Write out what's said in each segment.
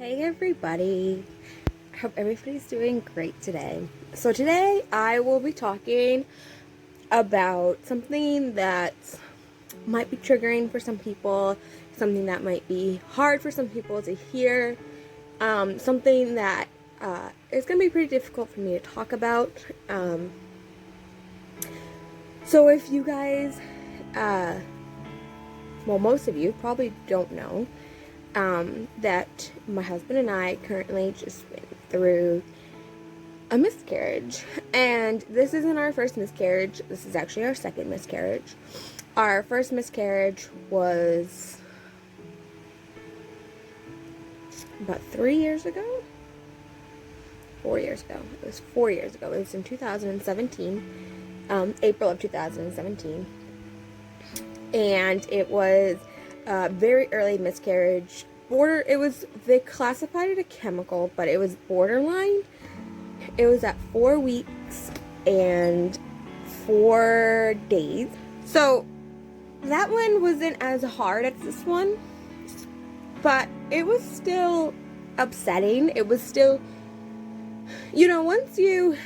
Hey everybody, I hope everybody's doing great today. So today I will be talking about something that might be triggering for some people, something that might be hard for some people to hear, something that is going to be pretty difficult for me to talk about. So if you guys, most of you probably don't know, that my husband and I currently just went through a miscarriage. And this isn't our first miscarriage. This is actually our second miscarriage. Our first miscarriage was about 3 years ago? 4 years ago. It was 4 years ago. It was in 2017, April of 2017. And it was very early miscarriage. They classified it a chemical, but it was borderline. It was at 4 weeks and 4 days. So that one wasn't as hard as this one, but it was still upsetting. It was still, once you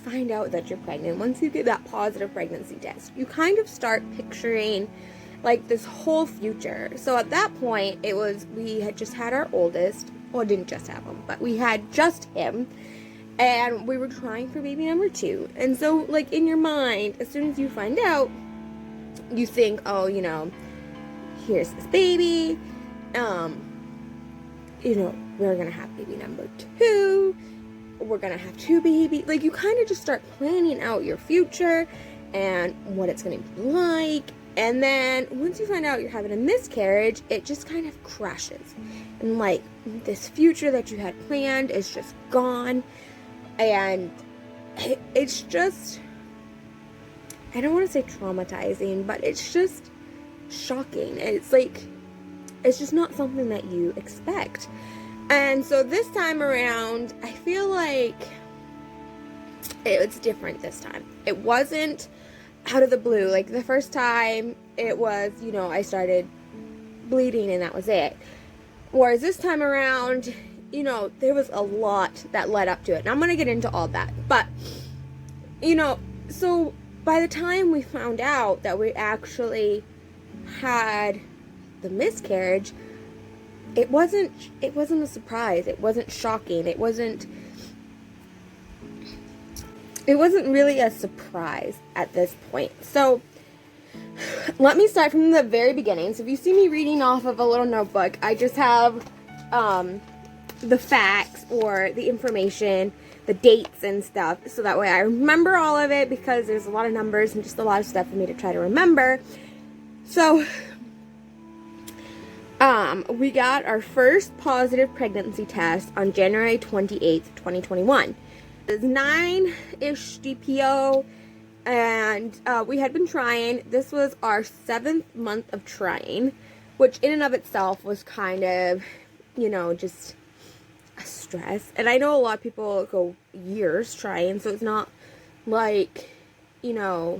find out that you're pregnant, once you get that positive pregnancy test, you kind of start picturing like this whole future. So at that point, we had just had our oldest. Well, didn't just have him, but we had just him, and we were trying for baby number 2. And so, like, in your mind, as soon as you find out, you think, oh, here's this baby, we're gonna have baby number 2, we're gonna have 2 babies. Like, you kind of just start planning out your future and what it's gonna be like. And then once you find out you're having a miscarriage, it just kind of crashes. And like this future that you had planned is just gone. And it's just, I don't want to say traumatizing, but it's just shocking. It's like, it's just not something that you expect. And so this time around, I feel like it's different this time. It wasn't out of the blue. Like the first time it was, I started bleeding and that was it. Whereas this time around, there was a lot that led up to it. And I'm going to get into all that. But, so by the time we found out that we actually had the miscarriage, it wasn't a surprise. It wasn't shocking. It wasn't really a surprise at this point. So let me start from the very beginning. So if you see me reading off of a little notebook, I just have the facts or the information, the dates and stuff, so that way I remember all of it, because there's a lot of numbers and just a lot of stuff for me to try to remember. So we got our first positive pregnancy test on January 28th, 2021. It was 9-ish DPO, and we had been trying. This was our 7th month of trying, which in and of itself was kind of, just a stress. And I know a lot of people go years trying, so it's not like, a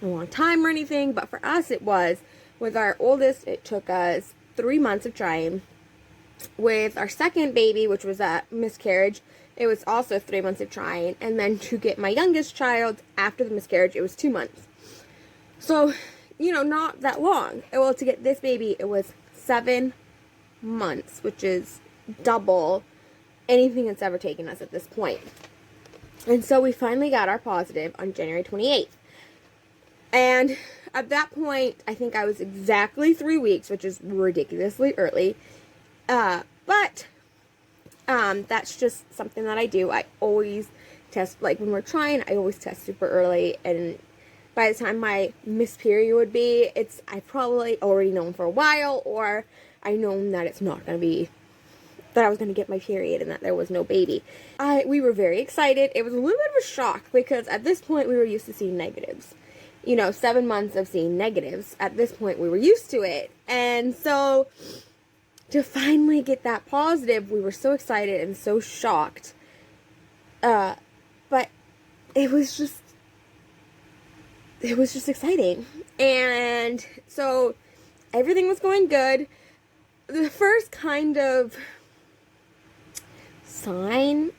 long time or anything, but for us it was. With our oldest, it took us 3 months of trying. With our second baby, which was a miscarriage, it was also 3 months of trying. And then to get my youngest child after the miscarriage, it was 2 months. So, not that long. Well, to get this baby, it was 7 months, which is double anything that's ever taken us at this point. And so we finally got our positive on January 28th. And at that point, I think I was exactly 3 weeks, which is ridiculously early. But that's just something that I do. I always test, like when we're trying, I always test super early. And by the time my missed period would be, I probably already known for a while, or I known that it's not going to be, that I was going to get my period and that there was no baby. We were very excited. It was a little bit of a shock, because at this point we were used to seeing negatives. 7 months of seeing negatives. At this point we were used to it. And so to finally get that positive, we were so excited and so shocked. But it was just exciting. And so everything was going good. The first kind of sign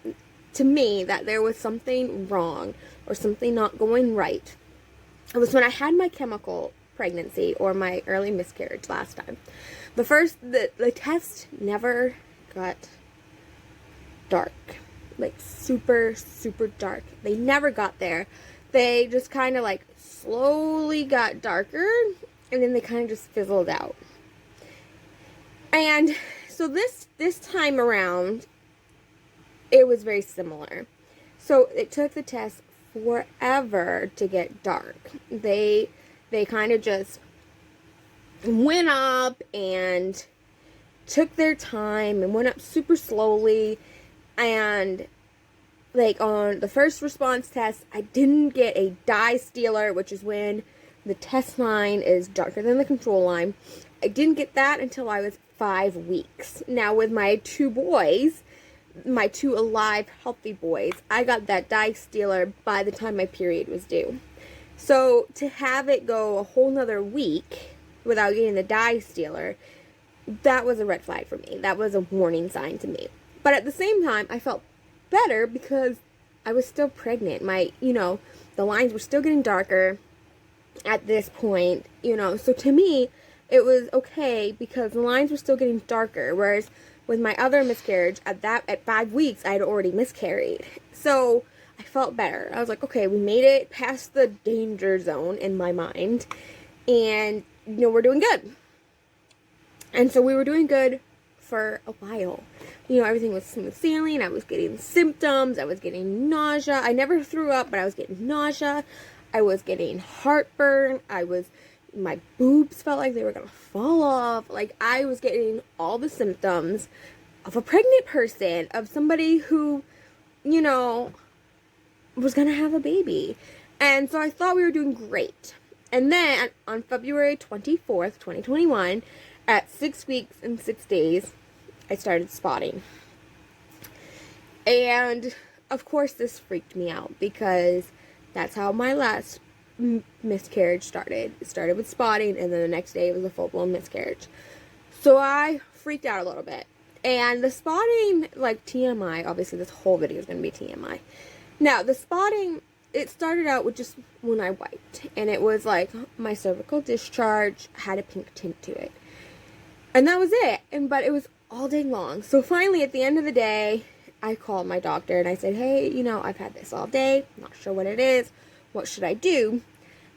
to me that there was something wrong or something not going right. It was when I had my chemical pregnancy or my early miscarriage last time. The test never got dark. Like super, super dark. They never got there. They just kind of like slowly got darker, and then they kind of just fizzled out. And so this time around, it was very similar. So it took the test forever to get dark. They kind of just went up and took their time and went up super slowly. And like on the first response test, I didn't get a dye stealer, which is when the test line is darker than the control line. I didn't get that until I was 5 weeks. Now with my 2 boys, my 2 alive, healthy boys, I got that dye stealer by the time my period was due. So to have it go a whole nother week without getting the dye stealer, that was a red flag for me. That was a warning sign to me. But at the same time, I felt better because I was still pregnant. The lines were still getting darker at this point, So to me, it was okay because the lines were still getting darker. Whereas with my other miscarriage, at 5 weeks, I had already miscarried. So I felt better. I was like, okay, we made it past the danger zone in my mind. And, we're doing good. And so we were doing good for a while. Everything was smooth sailing. I was getting symptoms. I was getting nausea. I never threw up, but I was getting nausea. I was getting heartburn. My boobs felt like they were going to fall off. Like, I was getting all the symptoms of a pregnant person, of somebody who, was going to have a baby. And so I thought we were doing great. And then on February 24th, 2021, at 6 weeks and 6 days, I started spotting. And of course this freaked me out because that's how my last miscarriage started. It started with spotting, and then the next day it was a full-blown miscarriage. So I freaked out a little bit. And the spotting, like TMI, obviously this whole video is going to be TMI. Now, the spotting, it started out with just when I wiped. And it was like my cervical discharge had a pink tint to it. And that was it. But it was all day long. So finally, at the end of the day, I called my doctor and I said, hey, I've had this all day. I'm not sure what it is. What should I do?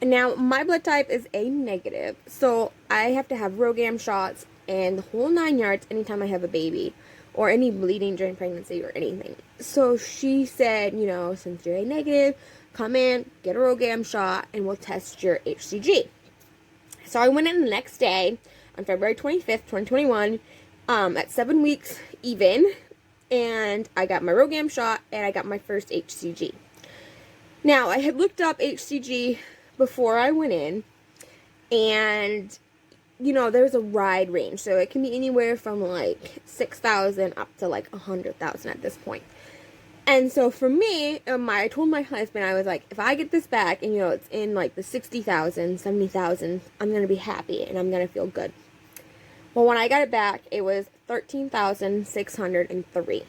And now my blood type is A negative. So I have to have RhoGAM shots and the whole 9 yards anytime I have a baby or any bleeding during pregnancy or anything. So she said, since you're A negative, come in, get a RhoGAM shot, and we'll test your HCG. So I went in the next day on February 25th, 2021, at 7 weeks even, and I got my RhoGAM shot, and I got my first HCG. Now, I had looked up HCG before I went in, and, there's a wide range, so it can be anywhere from, 6,000 up to, 100,000 at this point. And so for me, I told my husband, I was like, if I get this back, and, it's in, the 60,000, 70,000, I'm going to be happy, and I'm going to feel good. Well, when I got it back, it was 13,603.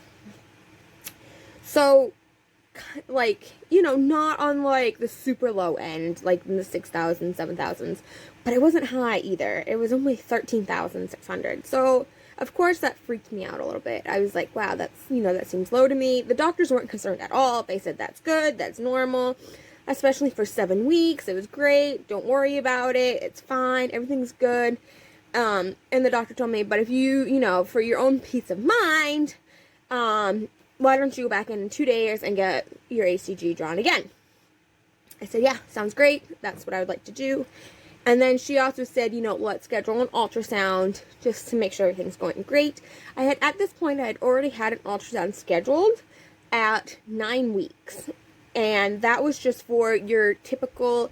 So, not on, the super low end, in the 6,000, 7,000s. But it wasn't high either. It was only 13,600. So, of course, that freaked me out a little bit. I was like, wow, that's, that seems low to me. The doctors weren't concerned at all. They said, that's good, that's normal. Especially for 7 weeks. It was great. Don't worry about it. It's fine. Everything's good. And the doctor told me, but if you, for your own peace of mind, why don't you go back in 2 days and get your HCG drawn again? I said, yeah, sounds great. That's what I would like to do. And then she also said, let's schedule an ultrasound just to make sure everything's going great. At this point, I had already had an ultrasound scheduled at 9 weeks. And that was just for your typical,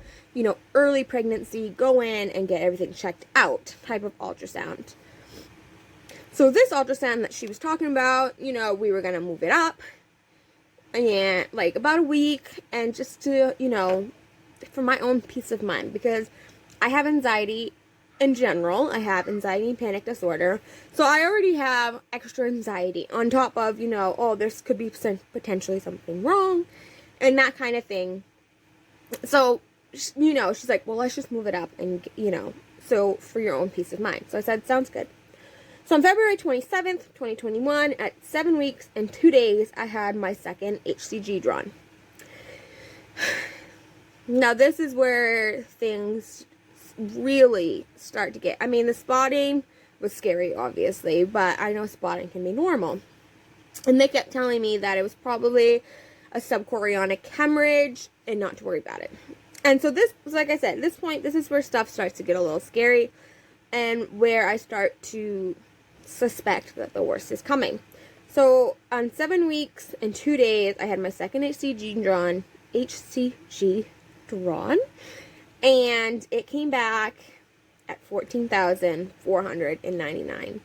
early pregnancy, go in and get everything checked out type of ultrasound. So this ultrasound that she was talking about, we were going to move it up and about a week, and just to, for my own peace of mind, because I have anxiety in general, I have anxiety and panic disorder. So I already have extra anxiety on top of, oh, this could be potentially something wrong and that kind of thing. So, she's like, well, let's just move it up and, so for your own peace of mind. So I said, sounds good. So on February 27th, 2021, at 7 weeks and 2 days, I had my second HCG drawn. Now, this is where things really start to get, the spotting was scary, obviously, but I know spotting can be normal. And they kept telling me that it was probably a subchorionic hemorrhage and not to worry about it. And so this, like I said, at this point, this is where stuff starts to get a little scary and where I start to suspect that the worst is coming. So on 7 weeks and 2 days, I had my second HCG drawn, and it came back at 14,499.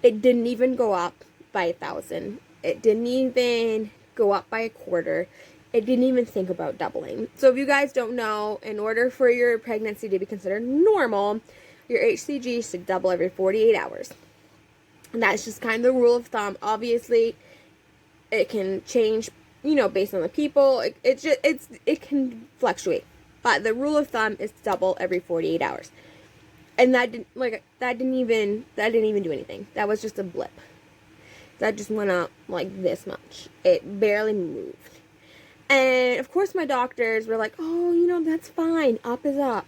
It didn't even go up by 1,000. It didn't even go up by a quarter. It didn't even think about doubling. So if you guys don't know, in order for your pregnancy to be considered normal, your HCG should double every 48 hours. And that's just kind of the rule of thumb. Obviously, it can change, based on the people. It can fluctuate. But the rule of thumb is double every 48 hours. And that didn't even do anything. That was just a blip. That just went up like this much. It barely moved. And of course my doctors were like, oh, that's fine. Up is up.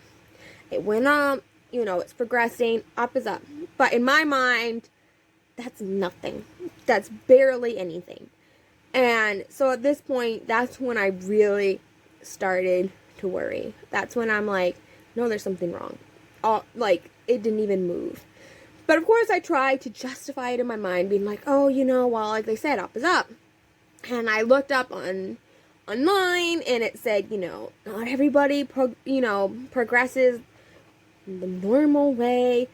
It went up, it's progressing. Up is up. But in my mind, that's nothing. That's barely anything. And so at this point, that's when I really started to worry. That's when I'm like, no, there's something wrong. It didn't even move. But of course I tried to justify it in my mind, being like, oh, well, like they said, up is up. And I looked up online, and it said, not everybody, progresses the normal way.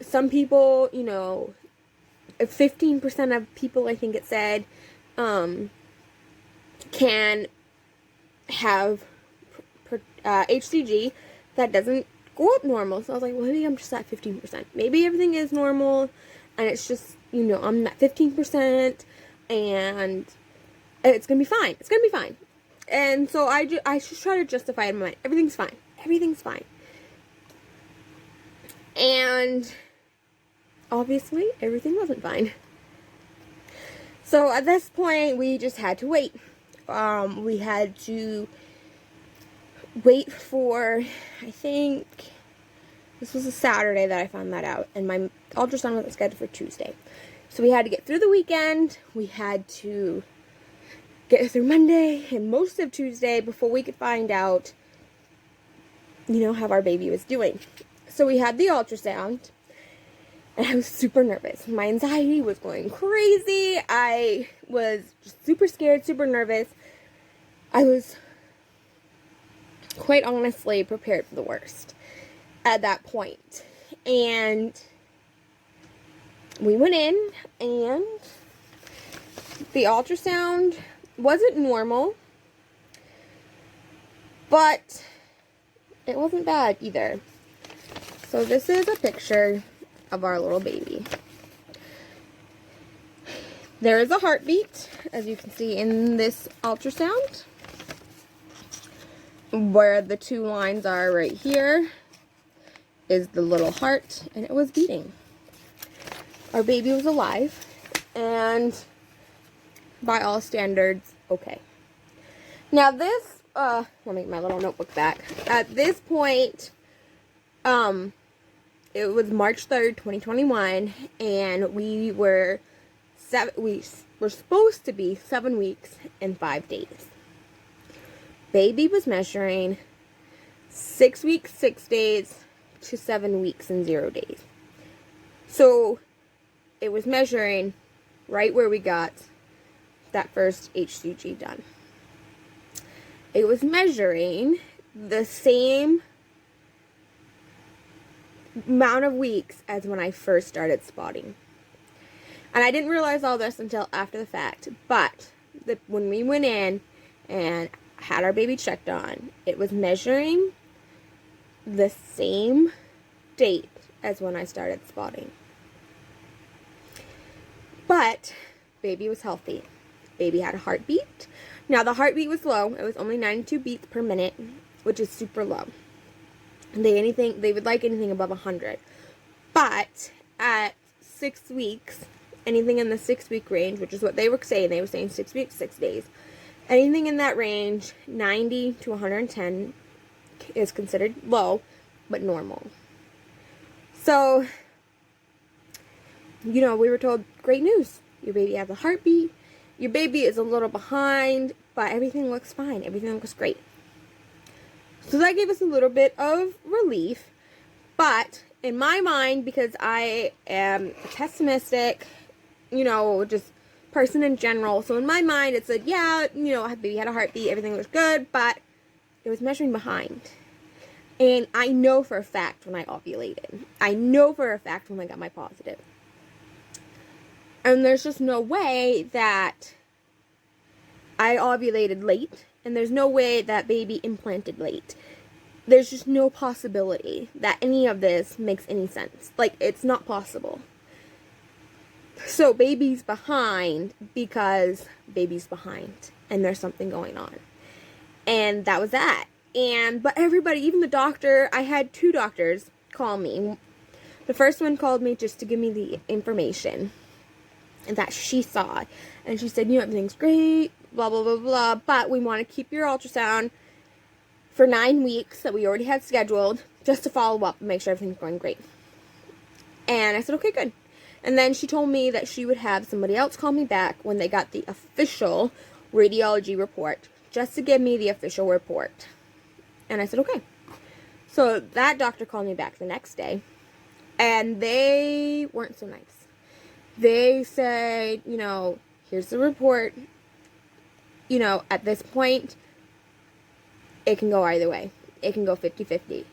Some people, 15% of people, I think it said, can have HCG that doesn't go up normal. So I was like, well, maybe I'm just at 15%. Maybe everything is normal, and it's just, I'm at 15%, and it's gonna be fine. It's gonna be fine. And so I just try to justify it in my mind. Everything's fine. Everything's fine. And obviously, everything wasn't fine. So at this point, we just had to wait. We had to wait for, I think, this was a Saturday that I found that out. And my ultrasound was scheduled for Tuesday. So we had to get through the weekend. We had to get through Monday and most of Tuesday before we could find out, how our baby was doing. So we had the ultrasound. And I was super nervous. My anxiety was going crazy. I was just super scared, super nervous. I was quite honestly prepared for the worst at that point. And we went in, and the ultrasound wasn't normal, but it wasn't bad either. So this is a picture of our little baby. There is a heartbeat, as you can see in this ultrasound, where the two lines are right here is the little heart, and it was beating. Our baby was alive, and by all standards, okay. Now this, let me get my little notebook back. At this point, it was March 3rd, 2021, and we were supposed to be 7 weeks and 5 days. Baby was measuring 6 weeks, 6 days to 7 weeks and 0 days. So it was measuring right where we got that first HCG done. It was measuring the same amount of weeks as when I first started spotting. And I didn't realize all this until after the fact. But when we went in and had our baby checked on, it was measuring the same date as when I started spotting. But baby was healthy. Baby had a heartbeat. Now the heartbeat was low. It was only 92 beats per minute, which is super low. They would like anything above 100. But at 6 weeks, anything in the 6-week range, which is what they were saying 6 weeks, 6 days. Anything in that range, 90 to 110 is considered low, but normal. So, we were told, great news. Your baby has a heartbeat. Your baby is a little behind, but everything looks fine. Everything looks great. So that gave us a little bit of relief. But in my mind, because I am a pessimistic, just person in general. So in my mind, it said, yeah, baby had a heartbeat. Everything was good, but it was measuring behind. And I know for a fact when I ovulated. I know for a fact when I got my positive. And there's just no way that I ovulated late. And there's no way that baby implanted late. There's just no possibility that any of this makes any sense. Like, it's not possible. So baby's behind because baby's behind. And there's something going on. And that was that. But everybody, even the doctor, I had 2 doctors call me. The first one called me just to give me the information that she saw. And she said, everything's great, blah, blah, blah, blah, but we want to keep your ultrasound for 9 weeks that we already had scheduled just to follow up and make sure everything's going great. And I said, okay, good. And then she told me that she would have somebody else call me back when they got the official radiology report, just to give me the official report. And I said, okay. So that doctor called me back the next day, and they weren't so nice. They said, here's the report. At this point, it can go either way. It can go 50-50.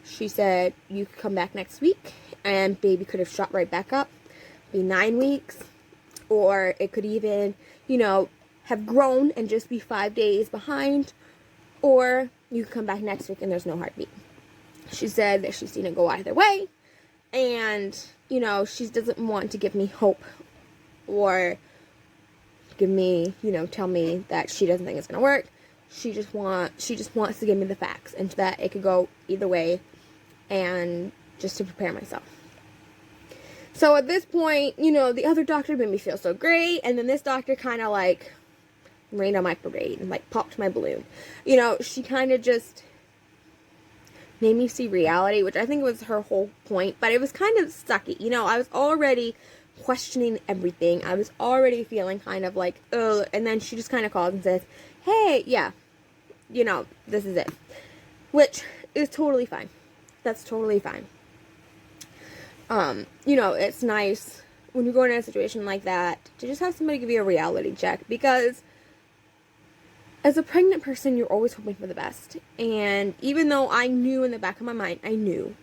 She said, you could come back next week, and baby could have shot right back up, be 9 weeks, or it could even, have grown and just be 5 days behind, or you could come back next week and there's no heartbeat. She said that she's seen it go either way, and, she doesn't want to give me hope or give me, tell me that she doesn't think it's going to work. She just wants to give me the facts, and that it could go either way, and just to prepare myself. So at this point, the other doctor made me feel so great, and then this doctor kind of rained on my parade and popped my balloon. She kind of just made me see reality, which I think was her whole point, but it was kind of sucky. I was already questioning everything. I was already feeling kind of ugh, and then she just kind of calls and says, hey, yeah, this is it, which is totally fine. That's totally fine. It's nice when you go into a situation like that to just have somebody give you a reality check, because as a pregnant person, you're always hoping for the best. And even though I knew in the back of my mind, I knew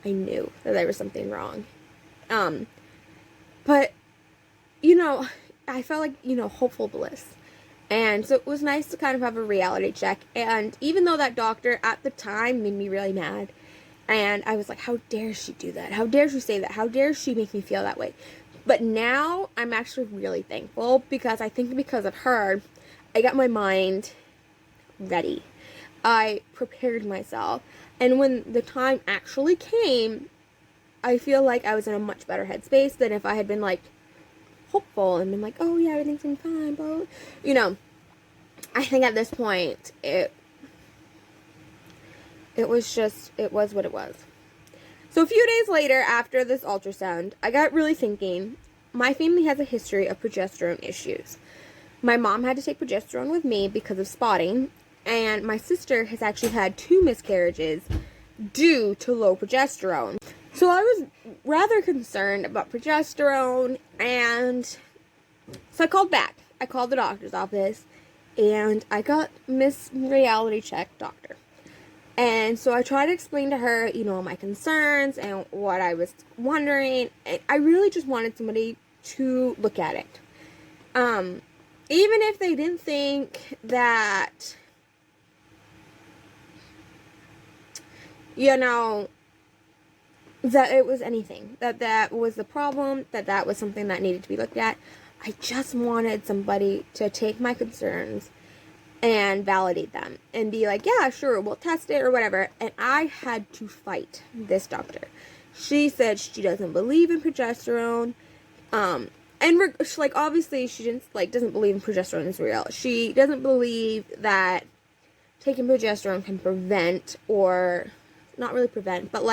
that there was something wrong. But, I felt hopeful bliss. And so it was nice to kind of have a reality check. And even though that doctor at the time made me really mad, and I was like, how dare she do that? How dare she say that? How dare she make me feel that way? But now I'm actually really thankful, because I think because of her, I got my mind ready. I prepared myself. And when the time actually came, I feel like I was in a much better headspace than if I had been hopeful and been oh yeah, everything's been fine, blah. I think at this point, it was what it was. So a few days later, after this ultrasound, I got really thinking, my family has a history of progesterone issues. My mom had to take progesterone with me because of spotting, and my sister has actually had 2 miscarriages due to low progesterone. So I was rather concerned about progesterone, and so I called back. I called the doctor's office, and I got Miss Reality Check Doctor. And so I tried to explain to her, my concerns and what I was wondering. And I really just wanted somebody to look at it. Even if they didn't think that, that it was anything, that was the problem, that was something that needed to be looked at. I just wanted somebody to take my concerns and validate them and be like, yeah, sure, we'll test it or whatever. And I had to fight this doctor. She said she doesn't believe in progesterone. Obviously she doesn't believe in progesterone is real. She doesn't believe that taking progesterone can prevent, or not really prevent, but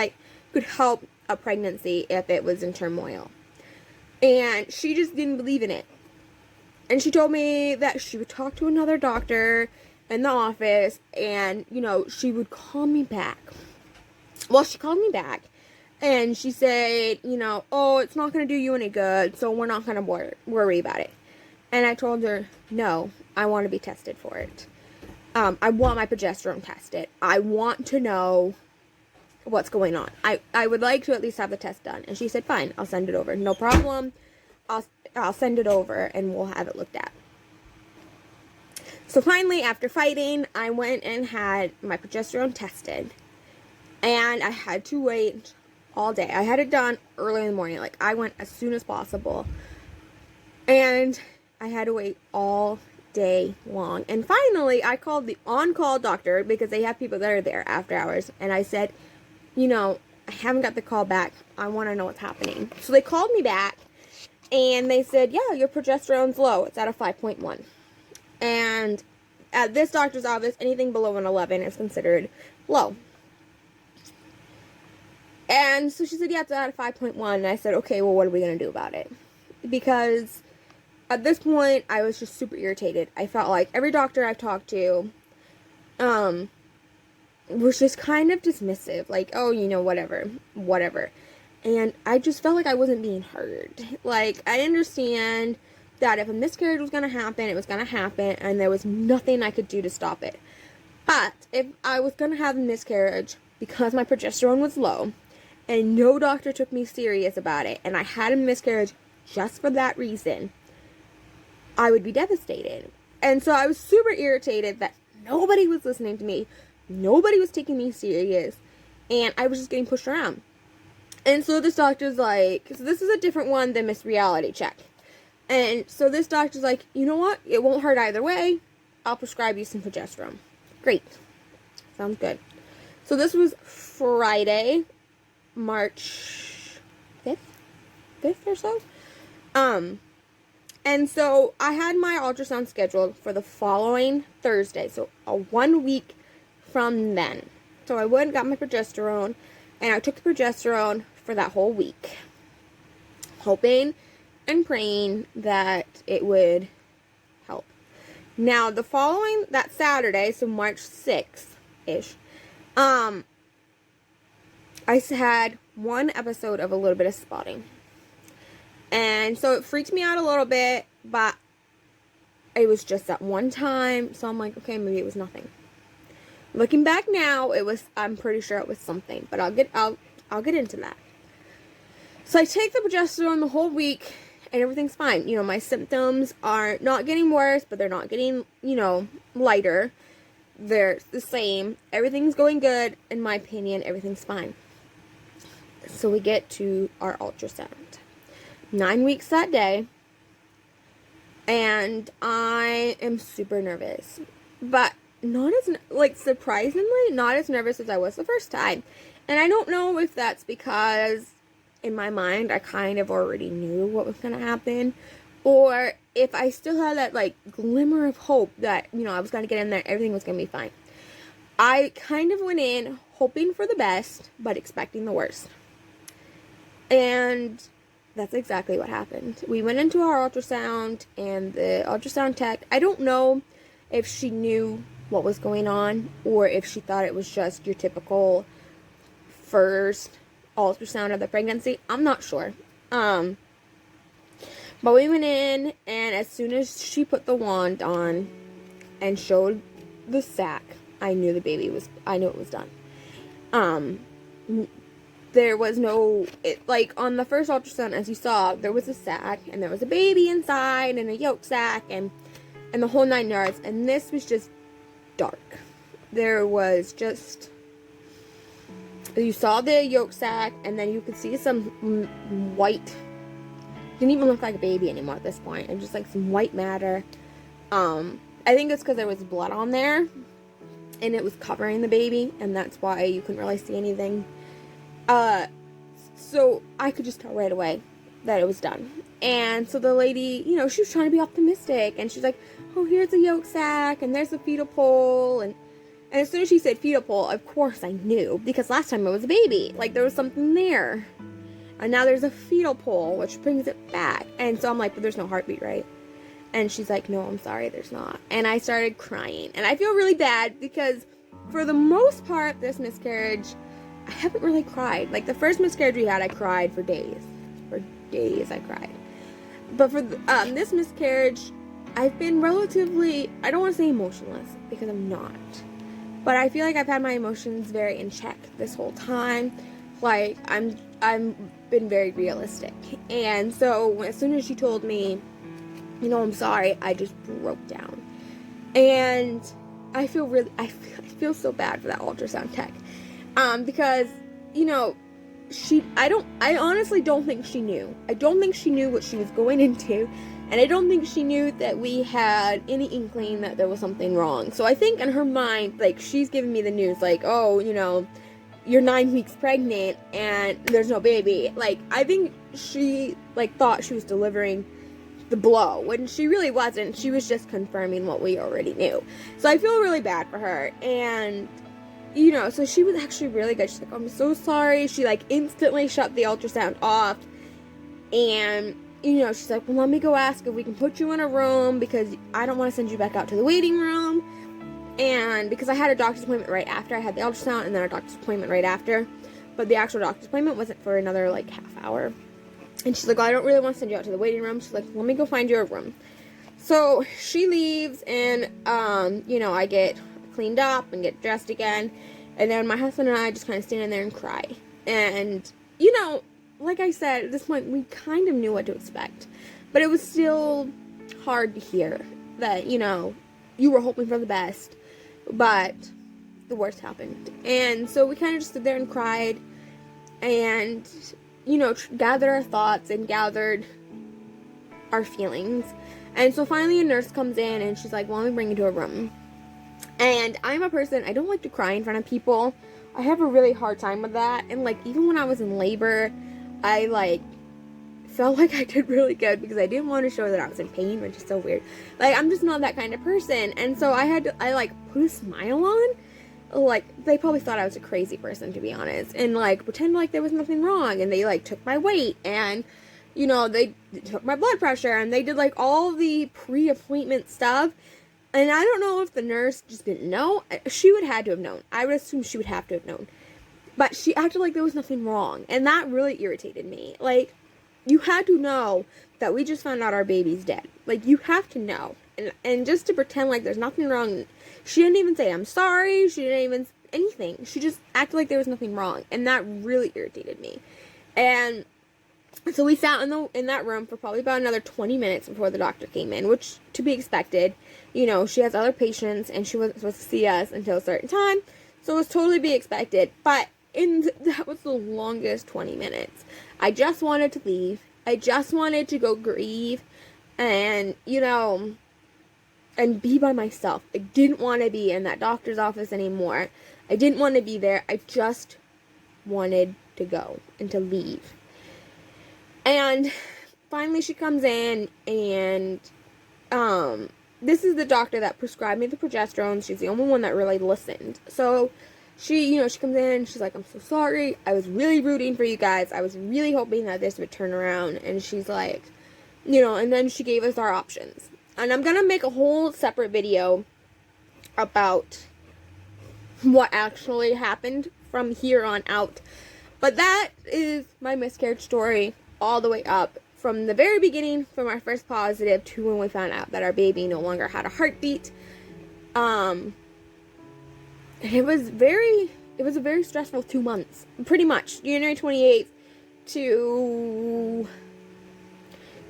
could help a pregnancy if it was in turmoil. And she just didn't believe in it. And she told me that she would talk to another doctor in the office and, she would call me back. Well, she called me back and she said, oh, it's not going to do you any good, so we're not going to worry about it. And I told her, no, I want to be tested for it. I want my progesterone tested. I want to know what's going on. I would like to at least have the test done. And she said, fine, I'll send it over. No problem. I'll send it over and we'll have it looked at. So finally, after fighting, I went and had my progesterone tested. And I had to wait all day. I had it done early in the morning. I went as soon as possible. And I had to wait all day long. And finally, I called the on-call doctor because they have people that are there after hours. And I said, I haven't got the call back. I want to know what's happening. So they called me back. And they said, yeah, your progesterone's low. It's at a 5.1. And at this doctor's office, anything below an 11 is considered low. And so she said, yeah, it's at a 5.1. And I said, okay, well, what are we going to do about it? Because at this point, I was just super irritated. I felt like every doctor I've talked to was just kind of dismissive. Oh, whatever. And I just felt like I wasn't being heard. I understand that if a miscarriage was going to happen, it was going to happen, and there was nothing I could do to stop it. But if I was going to have a miscarriage because my progesterone was low, and no doctor took me serious about it, and I had a miscarriage just for that reason, I would be devastated. And so I was super irritated that nobody was listening to me, nobody was taking me serious, and I was just getting pushed around. And so this doctor's like, so this is a different one than Miss Reality Check. And so this doctor's like, you know what? It won't hurt either way. I'll prescribe you some progesterone. Great. Sounds good. So this was Friday, March 5th or so. And so I had my ultrasound scheduled for the following Thursday. So 1 week from then. So I went and got my progesterone. And I took the progesterone for that whole week, hoping and praying that it would help. Now, that Saturday, so March 6th-ish, I had one episode of a little bit of spotting. And so it freaked me out a little bit, but it was just that one time, so I'm like, okay, maybe it was nothing. Looking back now, I'm pretty sure it was something, but I'll get into that. So I take the progesterone the whole week, and everything's fine. My symptoms are not getting worse, but they're not getting, lighter. They're the same. Everything's going good. In my opinion, everything's fine. So we get to our ultrasound. 9 weeks that day, and I am super nervous, but not as, surprisingly, not as nervous as I was the first time. And I don't know if that's because in my mind I kind of already knew what was going to happen, or if I still had that, glimmer of hope that, I was going to get in there, everything was going to be fine. I kind of went in hoping for the best, but expecting the worst. And that's exactly what happened. We went into our ultrasound, and the ultrasound tech, I don't know if she knew what was going on, or if she thought it was just your typical first ultrasound of the pregnancy. I'm not sure. But we went in, and as soon as she put the wand on and showed the sac, I knew I knew it was done. There was no, on the first ultrasound, as you saw, there was a sac, and there was a baby inside, and a yolk sac, and the whole 9 yards, and this was just dark. There was just, you saw the yolk sac, and then you could see some white, didn't even look like a baby anymore at this point, and just like some white matter. I think it's because there was blood on there, and it was covering the baby, and that's why you couldn't really see anything. So I could just tell right away that it was done. And so the lady, you know, she was trying to be optimistic, and she's like, oh, here's a yolk sac, and there's a fetal pole, and as soon as she said fetal pole, of course I knew, because last time it was a baby, like there was something there, and now there's a fetal pole, which brings it back. And so I'm like, but there's no heartbeat, right? And she's like, no, I'm sorry, there's not. And I started crying, and I feel really bad, because for the most part, this miscarriage, I haven't really cried. Like, the first miscarriage we had, I cried for days. For days, I cried. But for this miscarriage, I've been relatively, I don't want to say emotionless, because I'm not. But I feel like I've had my emotions very in check this whole time. Like, I'm been very realistic. And so, as soon as she told me, you know, I'm sorry, I just broke down. And I feel so bad for that ultrasound tech. Because, you know, I honestly don't think she knew. I don't think she knew what she was going into. And I don't think she knew that we had any inkling that there was something wrong. So I think in her mind, like, she's giving me the news, like, oh, you know, you're 9 weeks pregnant and there's no baby. Like, I think she, like, thought she was delivering the blow, when she really wasn't. She was just confirming what we already knew. So I feel really bad for her. And, you know, so she was actually really good. She's like, I'm so sorry. She, like, instantly shut the ultrasound off. And, you know, she's like, well, let me go ask if we can put you in a room, because I don't want to send you back out to the waiting room. And because I had a doctor's appointment right after I had the ultrasound, and then a doctor's appointment right after. But the actual doctor's appointment wasn't for another, like, half hour. And she's like, oh, I don't really want to send you out to the waiting room. She's like, let me go find you a room. So she leaves, and, you know, I get cleaned up and get dressed again. And then my husband and I just kind of stand in there and cry. And, you know, like I said, at this point, we kind of knew what to expect. But it was still hard to hear that, you know, you were hoping for the best, but the worst happened. And so we kind of just stood there and cried, and, you know, gathered our thoughts and gathered our feelings. And so finally a nurse comes in, and she's like, well, let me bring you to a room. And I'm a person, I don't like to cry in front of people. I have a really hard time with that. And, like, even when I was in labor, I, like, felt like I did really good, because I didn't want to show that I was in pain, which is so weird. Like, I'm just not that kind of person. And so I like, put a smile on. Like, they probably thought I was a crazy person, to be honest. And, like, pretend like there was nothing wrong. And they, like, took my weight. And, you know, they took my blood pressure. And they did, like, all the pre-appointment stuff. And I don't know if the nurse just didn't know. She would have to have known. I would assume she would have to have known. But she acted like there was nothing wrong. And that really irritated me. Like, you had to know that we just found out our baby's dead. Like, you have to know. And just to pretend like there's nothing wrong. She didn't even say, I'm sorry. She didn't even anything. She just acted like there was nothing wrong. And that really irritated me. And so we sat in that room for probably about another 20 minutes before the doctor came in, which, to be expected. You know, she has other patients, and she wasn't supposed to see us until a certain time. So it was totally be expected. But that was the longest 20 minutes. I just wanted to leave. I just wanted to go grieve and, you know, and be by myself. I didn't want to be in that doctor's office anymore. I didn't want to be there. I just wanted to go and to leave. And finally she comes in, and this is the doctor that prescribed me the progesterone. She's the only one that really listened. So she, you know, she comes in and she's like, I'm so sorry. I was really rooting for you guys. I was really hoping that this would turn around. And she's like, you know, and then she gave us our options. And I'm going to make a whole separate video about what actually happened from here on out. But that is my miscarriage story all the way up. From the very beginning, from our first positive to when we found out that our baby no longer had a heartbeat. It was a very stressful 2 months. Pretty much. January 28th to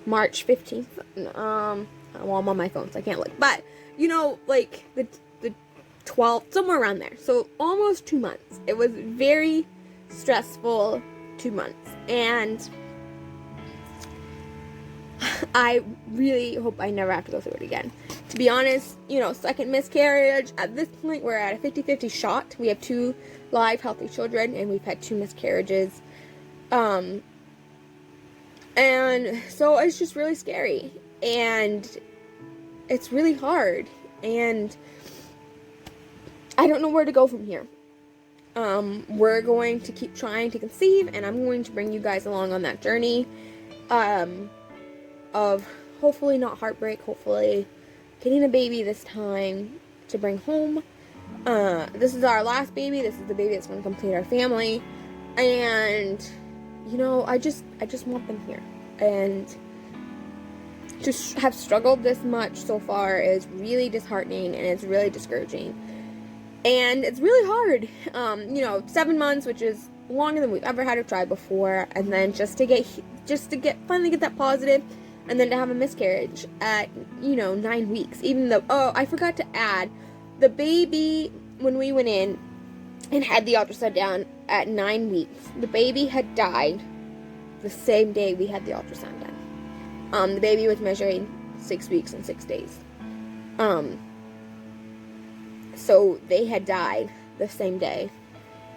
March 15th. Well, I'm on my phone, so I can't look. But, you know, like, the 12th, somewhere around there. So, almost 2 months. It was very stressful 2 months, and I really hope I never have to go through it again. To be honest, you know, second miscarriage, at this point we're at a 50-50 shot. We have 2 live healthy children, and we've had 2 miscarriages. And so it's just really scary, and it's really hard, and I don't know where to go from here. We're going to keep trying to conceive, and I'm going to bring you guys along on that journey, of hopefully not heartbreak, hopefully getting a baby this time to bring home. This is our last baby. This is the baby that's going to complete our family, and you know, I just want them here. And to have struggled this much so far is really disheartening, and it's really discouraging, and it's really hard. You know, 7 months, which is longer than we've ever had to try before, and then just to finally get that positive, and then to have a miscarriage at, you know, 9 weeks. Even though, oh, I forgot to add, the baby, when we went in and had the ultrasound done at 9 weeks, the baby had died the same day we had the ultrasound done. The baby was measuring 6 weeks and 6 days. So they had died the same day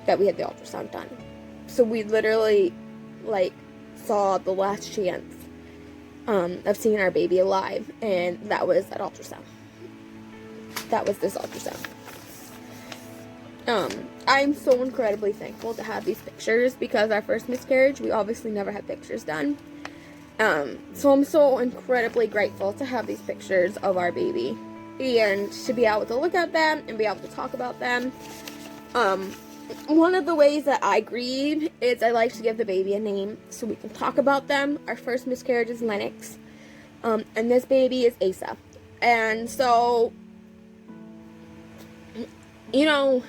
that we had the ultrasound done. So we literally, like, saw the last chance of seeing our baby alive, and that was that ultrasound. That was this ultrasound. I'm so incredibly thankful to have these pictures, because our first miscarriage, we obviously never had pictures done. So I'm so incredibly grateful to have these pictures of our baby, and to be able to look at them and be able to talk about them. One of the ways that I grieve is I like to give the baby a name so we can talk about them. Our first miscarriage is Lennox, and this baby is Asa. And so, you know,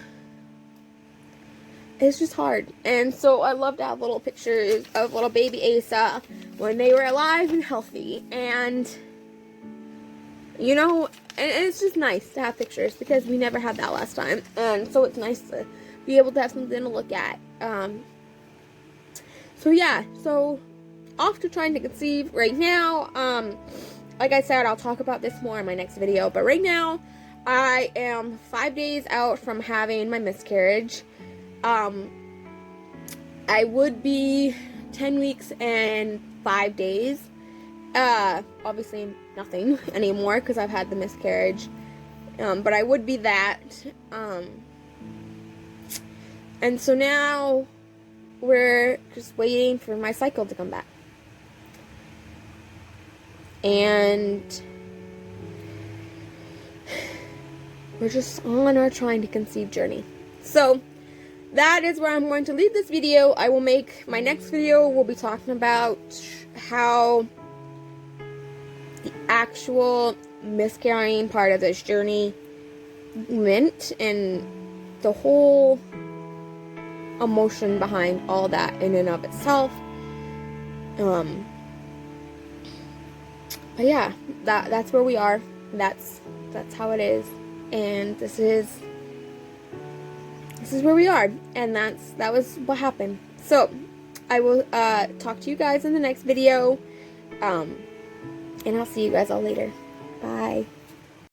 it's just hard. And so I love to have little pictures of little baby Asa when they were alive and healthy. And, you know, and it's just nice to have pictures, because we never had that last time. And so it's nice to be able to have something to look at. So yeah, so off to trying to conceive right now. Like I said, I'll talk about this more in my next video, but right now I am 5 days out from having my miscarriage. I would be 10 weeks and 5 days. Obviously nothing anymore, because I've had the miscarriage. But I would be that. And so now we're just waiting for my cycle to come back. And we're just on our trying to conceive journey. So that is where I'm going to leave this video. I will make my next video. We'll be talking about how the actual miscarrying part of this journey went, and the whole emotion behind all that in and of itself. But yeah, that's where we are. That's how it is, and this is where we are, and that was what happened. So I will talk to you guys in the next video, and I'll see you guys all later. Bye.